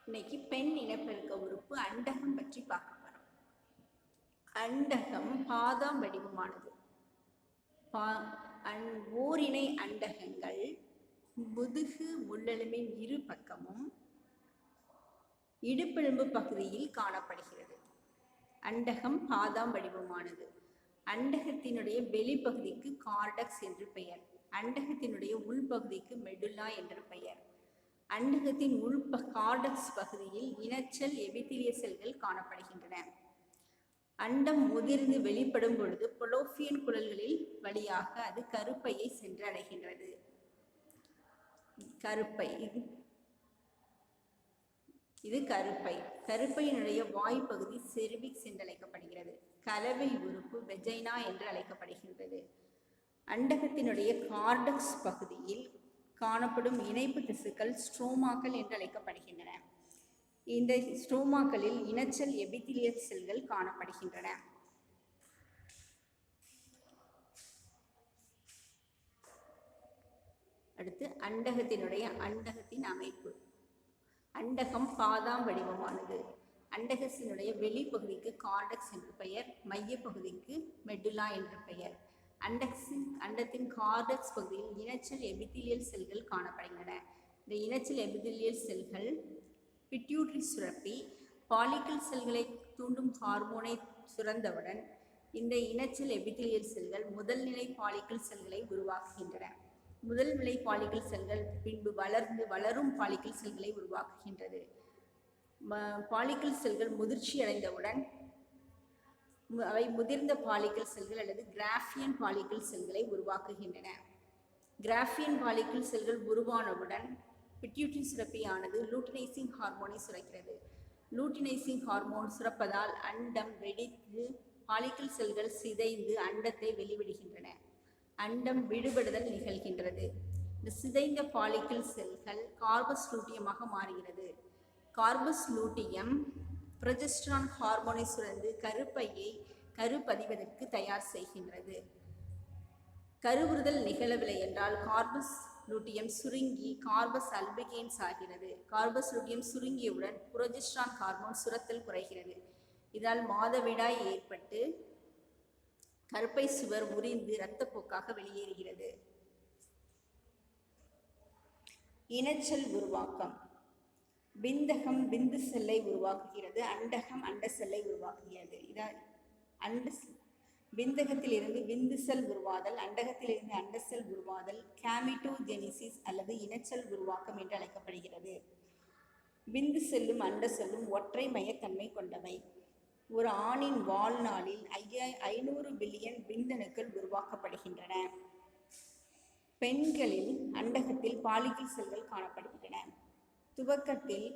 இன்னைக்கு பெண் இனப்பெருக்க உறுப்பு அண்டகம் பற்றி பார்க்க போறோம். அண்டகம் பாதாம் வடிவமானது. ஓரினை அண்டகங்கள் முதுகு முள்ளெலும்பின் இரு பக்கமும் இடுப்பெலும்பு பகுதியில் காணப்படுகிறது. அண்டகம் பாதாம் வடிவமானது. அண்டகத்தினுடைய வெளிப்பகுதிக்கு கார்டக்ஸ் என்று பெயர். அண்டகத்தினுடைய உள்பகுதிக்கு மெடுல்லா என்று பெயர். அண்டகத்தின் கார்டக்ஸ் பகுதியில் இனச்சல் எபித்திலிய செல்கள் காணப்படுகின்றன. அண்டம் முதிர்ந்து வெளிப்படும் பொழுது பொலோப்பியன் குழல்களில் வழியாக அது கருப்பையை சென்று அடைகின்றது. இது கருப்பை. கருப்பையினுடைய வாய்ப்பகுதி செர்விக்ஸ் என்று அழைக்கப்படுகிறது. கலவை உறுப்பு வெஜைனா என்று அழைக்கப்படுகின்றது. அண்டகத்தினுடைய கார்டக்ஸ் பகுதியில் காணப்படும் இணைப்பு திசுக்கள் ஸ்ட்ரோமாக்கள் என்று அழைக்கப்படுகின்றன. இந்த ஸ்ட்ரோமாக்களில் இனச்சல் எபித்திலிய செல்கள் காணப்படுகின்றன. அடுத்து அண்டகத்தின் அமைப்பு. அண்டகம் பாதாம் வடிவமானது. அண்டகத்தினுடைய வெளிப்பகுதிக்கு கார்டக்ஸ் என்று பெயர். மைய பகுதிக்கு மெடுல்லா என்று பெயர். அண்டத்தின் கார்டக்ஸ் பகுதியில் இனச்சல் எபித்திலியல் செல்கள் காணப்படுகின்றன. இந்த இனச்சல் எபித்திலியல் செல்கள் பிட்யூட்டரி சுரப்பி பாலிக்கல் செல்களை தூண்டும் ஹார்மோனை சுரந்தவுடன் இந்த இனச்சல் எபித்திலியல் செல்கள் முதல் நிலை பாலிக்கல் செல்களை உருவாக்குகின்றன. முதல் நிலை பாலிக்கல் செல்கள் பின்பு வளரும் பாலிக்கல் செல்களை உருவாக்குகின்றது. பாலிக்கல் செல்கள் முதிர்ச்சி அடைந்தவுடன் அவை முதிர்ந்த பாலிக்கல் செல்கள் அல்லது கிராஃபியன் பாலிக்கல் செல்களை உருவாக்குகின்றன. கிராஃபியன் பாலிக்கல் செல்கள் உருவானவுடன் பிட்யூட்டரி சுரப்பியானது லூட்டினைசிங் ஹார்மோனை சுரக்கிறது. லூட்டினைசிங் ஹார்மோன் சுரப்பதால் அண்டம் வெடித்து பாலிக்கல் செல்கள் சிதைந்து அண்டத்தை வெளிவிடுகின்றன. அண்டம் விடுபடுதல் நிகழ்கின்றது. இந்த சிதைந்த பாலிக்கல் செல்கள் கார்பஸ் லூட்டியமாக மாறுகிறது. கார்பஸ் லூட்டியம் புரொஜெஸ்டரான் ஹார்மோனை சுரந்து கருப்பையை கருப்பதிவதற்கு தயார் செய்கின்றது. கருவுறுதல் நிகழவில்லை என்றால் கார்பஸ் லூட்டியம் சுருங்கி கார்பஸ் அல்பிகேன்ஸ் ஆகிறது. கார்பஸ் லூட்டியம் சுருங்கியவுடன் புரொஜெஸ்டரான் ஹார்மோன் சுரத்தல் குறைகிறது. இதனால் மாதவிடாய் ஏற்பட்டு கருப்பை சுவர் முறிந்து இரத்தப்போக்காக வெளியேறுகிறது. இனச்சல் உருவாக்கம். விந்தகம் விந்து செல்லை உருவாக்குகிறது. அண்டகம் அண்ட செல்லை உருவாக்குகிறது. விந்தகத்திலிருந்து விந்து செல் உருவாதல், அண்டகத்திலிருந்து அண்ட செல் உருவாதல் கேமிட்டோஜெனிசிஸ் அல்லது இனச்சல் உருவாக்கம் என்று அழைக்கப்படுகிறது. விந்து செல்லும் அண்ட செல்லும் ஒற்றை மையத்தன்மை கொண்டவை. ஒரு ஆணின் வாழ்நாளில் 500 பில்லியன் விந்தணுக்கள் உருவாக்கப்படுகின்றன. பெண்களில் அண்டகத்தில் பாலிக்கல் செல்கள் காணப்படுகின்றன. துவக்கத்தில்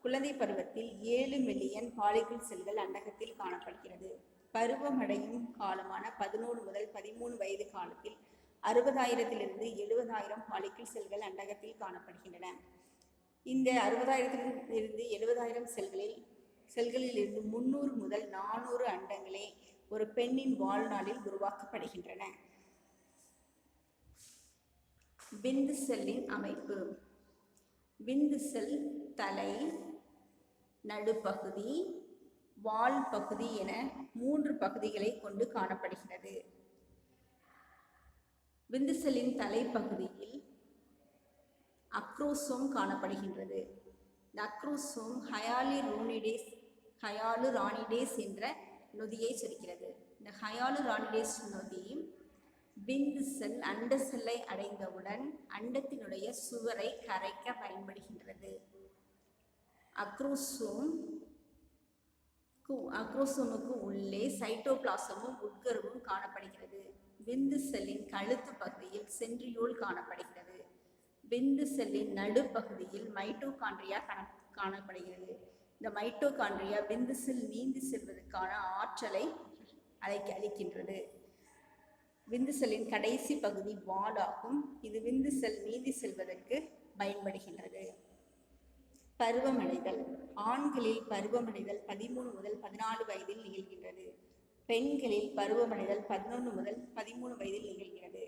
குழந்தை பருவத்தில் 7 மில்லியன் பாலிக்கல் செல்கள் அண்டகத்தில் காணப்படுகிறது. பருவமடையும் காலமான 11 முதல் 13 வயது காலத்தில் 60,000 to 70,000 பாலிக்கல் செல்கள் அண்டகத்தில் காணப்படுகின்றன. இந்த 60,000 to 70,000 செல்களில் இருந்து 300 முதல் 400 அண்டங்களே ஒரு பெண்ணின் வாழ்நாளில் உருவாக்கப்படுகின்றன. விந்து செல்லின் அமைப்பு. விந்து செல் தலை, நடுப்பகுதி, வால் பகுதி என 3 பகுதிகளை கொண்டு காணப்படுகிறது. விந்து செல்லின் தலைப்பகுதியில் அக்ரோசோம் காணப்படுகின்றது. இந்த அக்ரோசோம் ஹயாலுரானிடேஸ் என்ற நொதியை சுரிக்கிறது. இந்த ஹயாலுரானிடேஸ் நொதி விந்து செல் அண்ட செல்லை அடைந்தவுடன் அண்டத்தினுடைய சுவரை கரைக்க பயன்படுகின்றது. அக்ரோசோமுக்கு உள்ளே சைட்டோபிளாசமும் உட்கருவும் காணப்படுகிறது. விந்து செல்லின் கழுத்து பகுதியில் சென்ட்ரியோல் காணப்படுகிறது. விந்து செல்லின் நடுப்பகுதியில் மைட்டோகாண்ட்ரியா காணப்படுகிறது. இந்த மைட்டோகாண்ட்ரியா விந்து செல் நீந்தி செல்வதற்கான ஆற்றலை அளிக்கின்றது. விந்து செல்லின் கடைசி பகுதி வால் ஆகும். இது விந்து செல் நீந்தி செல்வதற்கு பயன்படுகின்றது. பருவமடைதல். ஆண்களில் பருவமடைதல் 13 முதல் 14 வயதில் நிகழ்கின்றது. பெண்களில் பருவமடைதல் 11 முதல் 13 வயதில் நிகழ்கிறது.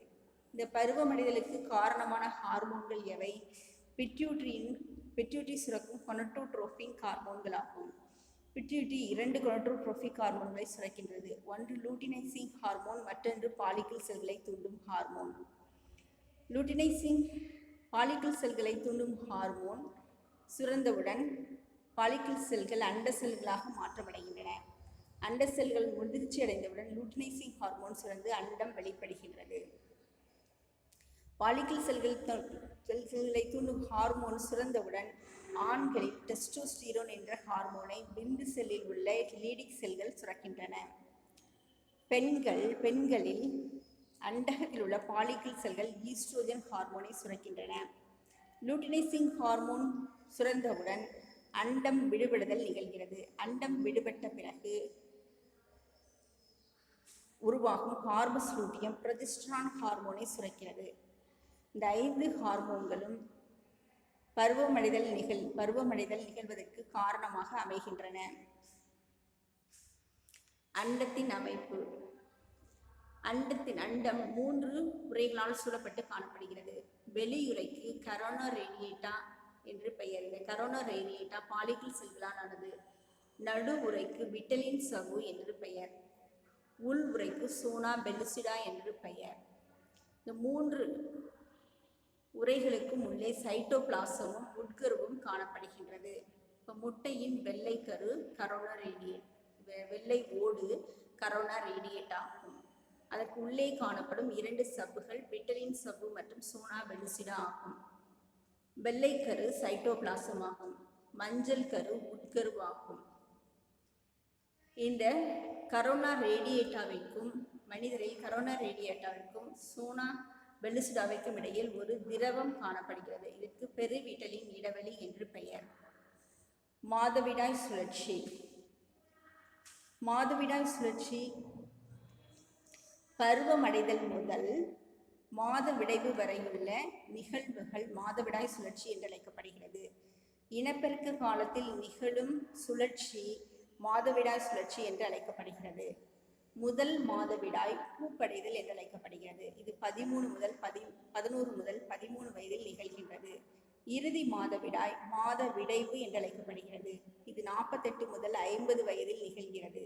இந்த பருவமடைதலுக்கு காரணமான ஹார்மோன்கள் எவை? பிட்யூட்டரியின் பிட்யூட்டரி சுரக்கும் கொனட்டோட்ரோபின் ஹார்மோன்களாகும். பிட்யூட்டரி 2 கொனட்டோட்ரோபிக் ஹார்மோன்களை சுரக்கின்றது. ஒன்று லூட்டினைசிங் ஹார்மோன், மற்றொன்று பாலிக்கிள் செல்களை தூண்டும் ஹார்மோன். லூட்டினைசிங் பாலிக்கிள் செல்களை தூண்டும் ஹார்மோன் சுரந்தவுடன் பாலிக்கிள் செல்கள் அண்ட செல்களாக மாற்றமடைகின்றன. அண்ட செல்கள் முதிர்ச்சி அடைந்தவுடன் லூட்டினைசிங் ஹார்மோன் சுரந்து அண்டம் வெளிப்படுகின்றது. பாலிக்கிள் செல்களை தூண்டும் ஹார்மோன் சுரந்தவுடன் ஆண்களில் டெஸ்டோஸ்டிரோன் என்ற ஹார்மோனை விந்து செல்லில் உள்ள லீடிக் செல்கள் சுரக்கின்றன. பெண்களில் அண்டகத்தில் உள்ள பாலிக்கிள் செல்கள் ஈஸ்ட்ரோஜன் ஹார்மோனை சுரக்கின்றன. லூட்டினைசிங் ஹார்மோன் சுரந்தவுடன் அண்டம் விடுபடுதல் நிகழ்கிறது. அண்டம் விடுபட்ட பிறகு உருவாகும் கார்பஸ் லூட்டியம் ப்ரொஜெஸ்டரான் ஹார்மோனை சுரக்கிறது. இந்த 5 ஹார்மோன்களும் பருவமடைதல் நிகழ்வதற்கு காரணமாக அமைகின்றன. அண்டத்தின் அமைப்பு. அண்டம் 3 உறைகளால் சூழப்பட்டு காணப்படுகிறது. வெளியுறைக்கு கரோனா ரேடியேட்டா என்று பெயர். இந்த கரோனா ரேடியேட்டா பாலிக்கிள் செல்களால் ஆனது. நடு உறைக்கு விட்டலின் சவ்வு என்று பெயர். உள் உறைக்கு சோனா பெல்லுசிடா என்று பெயர். இந்த 3 உறைகளுக்கும் உள்ளே சைட்டோபிளாசமும் உட்கருவும் காணப்படுகின்றது. இப்போ முட்டையின் வெள்ளை கரு கரோனா ரேடியேட், வெள்ளை ஓடு கரோனா ரேடியேட் ஆகும். அதற்கு உள்ளே காணப்படும் 2 சவ்வுகள் விட்டலின் சவ்வு மற்றும் சோனா பெல்லுசிடா ஆகும். வெள்ளை கரு சைட்டோபிளாசம் ஆகும். மஞ்சள் கரு உட்கருவாகும். இந்த கரோனா ரேடியேட்டாவிற்கும் மனிதரில் கரோனா ரேடியேட்டாவிற்கும் சோனா பெல்லுசிடாவிற்கும் இடையில் ஒரு திரவம் காணப்படுகிறது. இதற்கு பெருவிட்டலின் இடைவெளி என்று பெயர். மாதவிடாய் சுழற்சி. மாதவிடாய் சுழற்சி பருவமடைதல் முதல் மாத விடைவு வரையுள்ள நிகழ்வுகள் மாதவிடாய் சுழற்சி என்று அழைக்கப்படுகிறது. இனப்பெருக்க காலத்தில் நிகழும் சுழற்சி மாதவிடாய் சுழற்சி என்று அழைக்கப்படுகிறது. முதல் மாதவிடாய் பூப்படைதல் என்று அழைக்கப்படுகிறது. இது 11 முதல் 13 வயதில் நிகழ்கின்றது. இறுதி மாதவிடாய் மாத விடைவு என்று அழைக்கப்படுகிறது. இது 48 முதல் 50 வயதில் நிகழ்கிறது.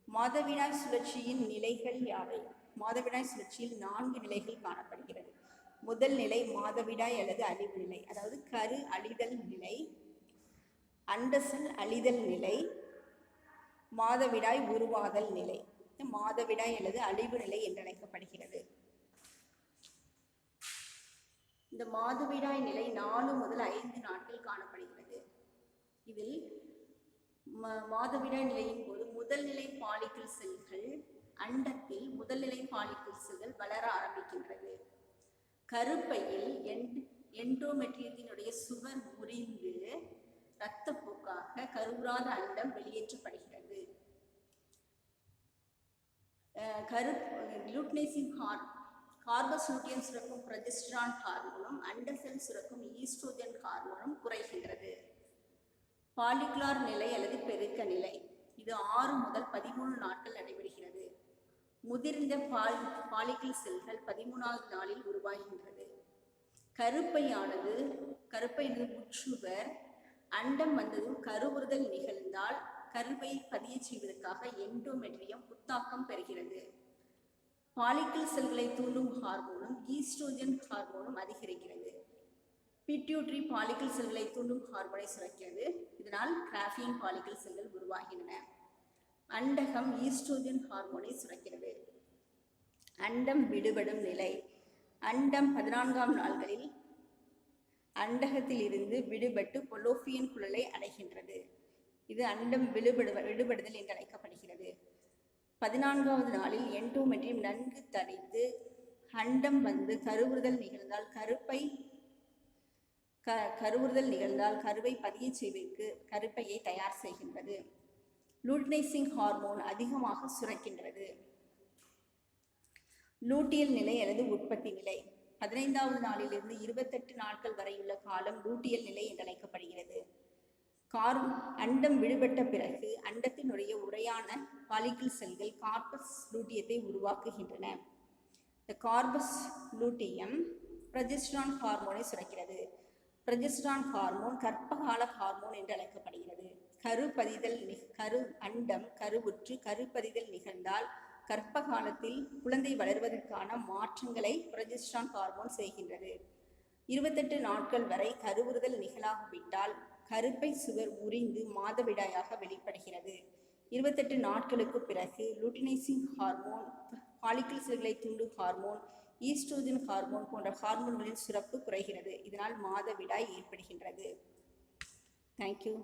மாதவிடாய் சுழற்சியின் நிலைகள் யாவை? மாதவிடாய் சுழற்சியில் 4 நிலைகள் காணப்படுகிறது. முதல் நிலை மாதவிடாய் அல்லது அழிவு நிலை, அதாவது கரு அழிதல் நிலை, அண்டசல் அழிதல் நிலை, மாதவிடாய் உருவாதல் நிலை. மாதவிடாய் அல்லது அழிவு நிலை என்று அழைக்கப்படுகிறது. இந்த மாதவிடாய் நிலை 4 முதல் 5 நாட்கள் காணப்படுகிறது. இதில் மாதவிடாய் நிலையின் போது முதல் நிலை பாலிக்கிள் செல்கள் அண்டத்தில் முதல்நிலை பாலிக்கிள் செல்கள் வளர ஆரம்பிக்கின்றது. கருப்பையில் எண்டோமெட்ரியத்தினுடைய சுவர் முறிந்து இரத்தப்போக்காக கருவுறாத அண்டம் வெளியேற்றப்படுகிறது. லூட்டினைசிங் கார்பஸ் லூட்டியம் சுரக்கும் ப்ரொஜெஸ்டரான் ஹார்மோனும் அண்டசெல் சுரக்கும் ஈஸ்ட்ரோஜன் ஹார்மோனும் குறைகின்றது. பாலிகுலார் நிலை அல்லது பெருக்க நிலை, இது 6 முதல் 13 நாட்கள் நடைபெறுகிறது. முதிர்ந்த பாலிக்கிள் செல்கள் 13வது நாளில் உருவாகின்றது. கருப்பையானது உட்சுவர் அண்டம் வந்ததும் கருவுறுதல் நிகழ்ந்தால் கருவை பதிய செய்வதற்காக எண்டோமெட்ரியம் புத்தாக்கம் பெறுகிறது. பாலிக்கிள் செல்களை தூண்டும் ஹார்மோனும் ஈஸ்ட்ரோஜன் ஹார்மோனும் அதிகரிக்கிறது. பிட்யூட்டரி பாலிக்கிள் செல்களை தூண்டும் ஹார்மோனை சுரக்கிறது. இதனால் கிராஃபியன் பாலிக்கிள் செல்கள் உருவாகின்றன. அண்டகம் ஈஸ்ட்ரோஜன் ஹார்மோனை சுரக்கிறது. அண்டம் விடுபடும் நிலை. அண்டம் 14ஆம் நாள்களில் அண்டகத்தில் இருந்து விடுபட்டு பொலோப்பியன் குழலை அடைகின்றது. இது அண்டம் விடுபடுதல் என்று அழைக்கப்படுகிறது. 14வது நாளில் எண்டோமெட்ரியம் நன்கு தடித்து அண்டம் வந்து கருவுறுதல் நிகழ்ந்தால் கருவை பதிய செய்வதற்கு கருப்பையை தயார் செய்கின்றது. லூட்டினைசிங் ஹார்மோன் அதிகமாக சுரக்கின்றது. லூட்டியல் நிலை அல்லது உற்பத்தி நிலை. 15வது நாளிலிருந்து 28 நாட்கள் வரையுள்ள காலம் லூட்டியல் நிலை என்று அழைக்கப்படுகிறது. அண்டம் விடுபட்ட பிறகு அண்டத்தினுடைய உறையான பாலிக்கிள் செல்கள் கார்பஸ் லூட்டியத்தை உருவாக்குகின்றன. இந்த கார்பஸ் லூட்டியம் ப்ரொஜெஸ்டரான் ஹார்மோனை சுரக்கிறது. ப்ரொஜெஸ்டரான் ஹார்மோன் கர்ப்பகால ஹார்மோன் என்று அழைக்கப்படுகிறது. கருவுற்று கருப்பதிதல் நிகழ்ந்தால் கர்ப்ப காலத்தில் குழந்தை வளர்வதற்கான மாற்றங்களை ப்ரொஜெஸ்டரான் ஹார்மோன் செய்கின்றது. 28 நாட்கள் வரை கருவுறுதல் நிகழாவிட்டால் கருப்பை சுவர் உரிந்து மாதவிடாயாக வெளிப்படுகிறது. 28 நாட்களுக்கு பிறகு லூட்டினைசிங் ஹார்மோன், பாலிக்கிள் செல்களை தூண்டும் ஹார்மோன், ஈஸ்ட்ரோஜன் ஹார்மோன் போன்ற ஹார்மோன்களின் சுரப்பு குறைகிறது. இதனால் மாதவிடாய் ஏற்படுகின்றது. தேங்க்யூ.